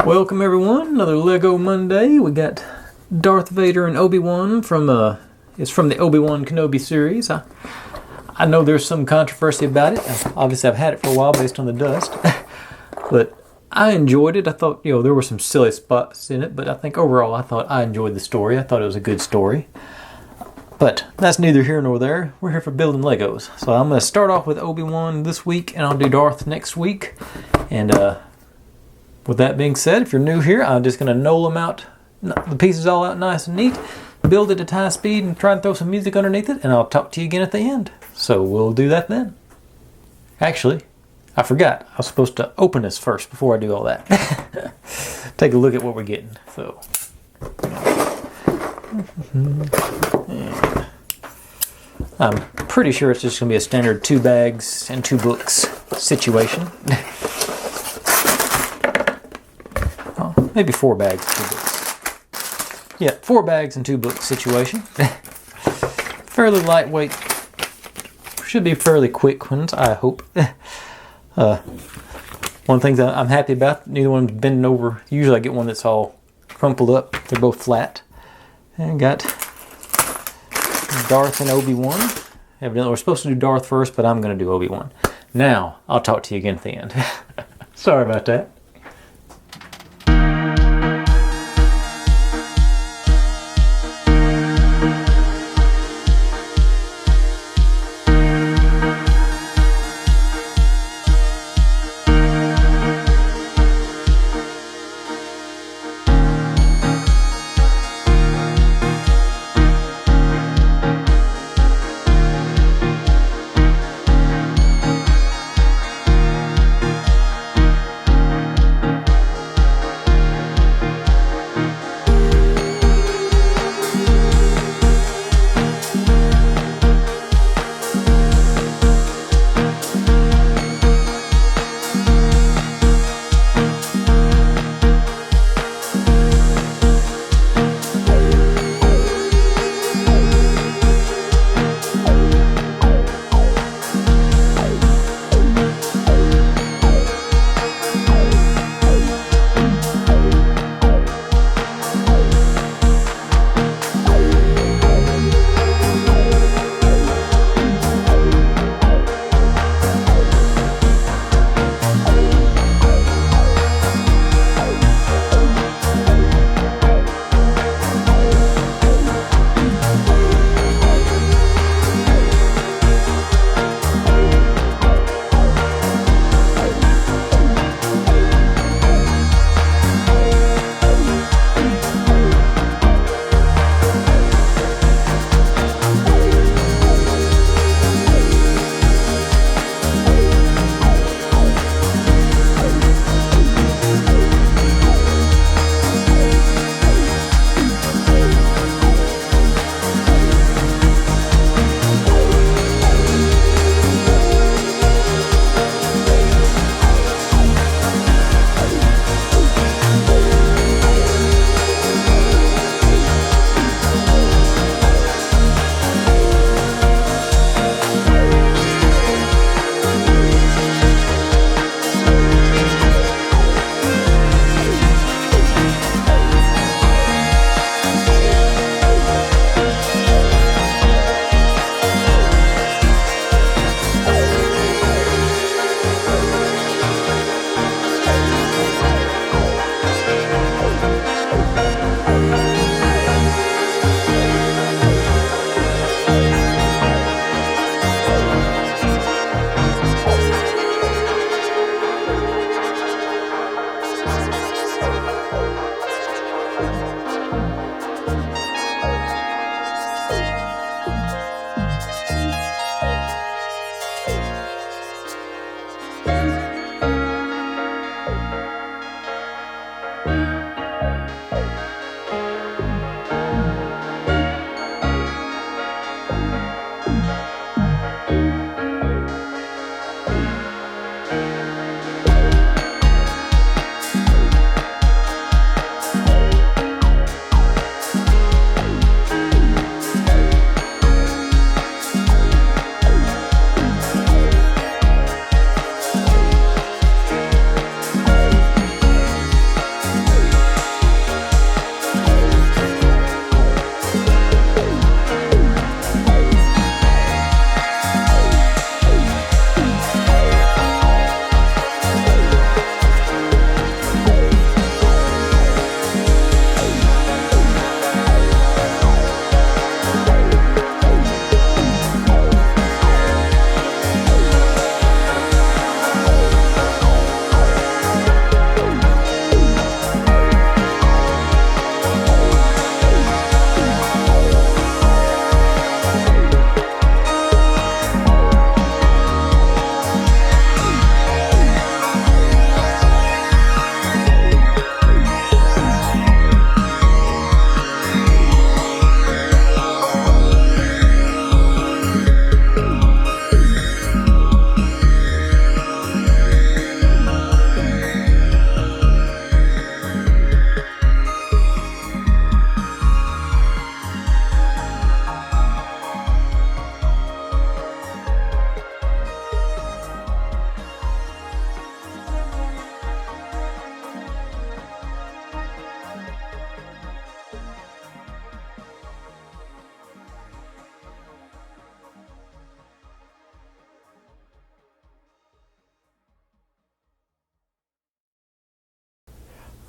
Welcome everyone, another Lego Monday. We got Darth Vader and Obi-Wan from it's from the Obi-Wan Kenobi series. I know there's some controversy about it. Obviously I've had it for a while based on the dust. But I enjoyed it. I thought, there were some silly spots in it, but I think overall I enjoyed the story. I thought it was a good story. But that's neither here nor there. We're here for building Legos. So I'm going to start off with Obi-Wan this week, and I'll do Darth next week. And with that being said, if you're new here, I'm just going to knoll them out, the pieces all out nice and neat, build it at high speed, and try and throw some music underneath it, and I'll talk to you again at the end. So we'll do that then. Actually, I forgot. I was supposed to open this first before I do all that. Take a look at what we're getting. So, I'm pretty sure it's just going to be a standard 2 bags and 2 books situation. Maybe 4 bags, 2 books. Yeah, 4 bags and 2 books situation. Fairly lightweight. Should be fairly quick ones, I hope. One thing that I'm happy about, neither one's bending over. Usually I get one that's all crumpled up. They're both flat. And got Darth and Obi-Wan. Evidently we're supposed to do Darth first, but I'm going to do Obi-Wan. Now, I'll talk to you again at the end. Sorry about that.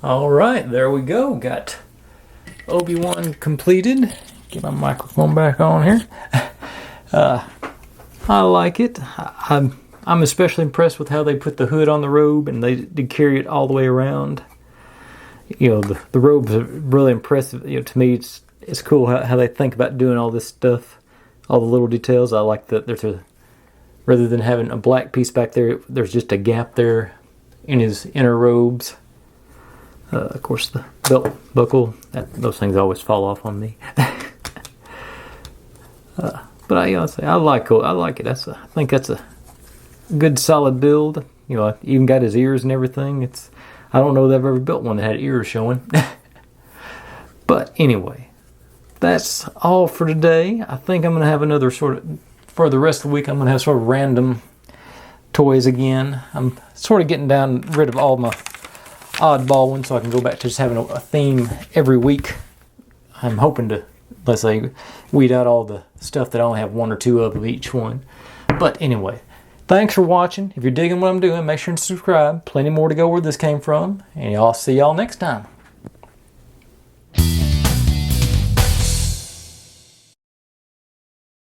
All right, there we go. Got Obi-Wan completed. Get my microphone back on here. I like it. I'm especially impressed with how they put the hood on the robe and they did carry it all the way around. You know, the robes are really impressive. You know, to me, it's cool how they think about doing all this stuff, all the little details. I like that rather than having a black piece back there, there's just a gap there in his inner robes. Of course, the belt buckle, those things always fall off on me. But I like it. I think that's a good solid build. You know, I even got his ears and everything. I don't know that I've ever built one that had ears showing. But anyway, that's all for today. I think I'm going to have another for the rest of the week, I'm going to have sort of random toys again. I'm sort of getting rid of all my oddball ones so I can go back to just having a theme every week. I'm hoping to, let's say, weed out all the stuff that I only have one or two of each one. But anyway, thanks for watching. If you're digging what I'm doing, make sure to subscribe. Plenty more to go where this came from. And I'll see y'all next time.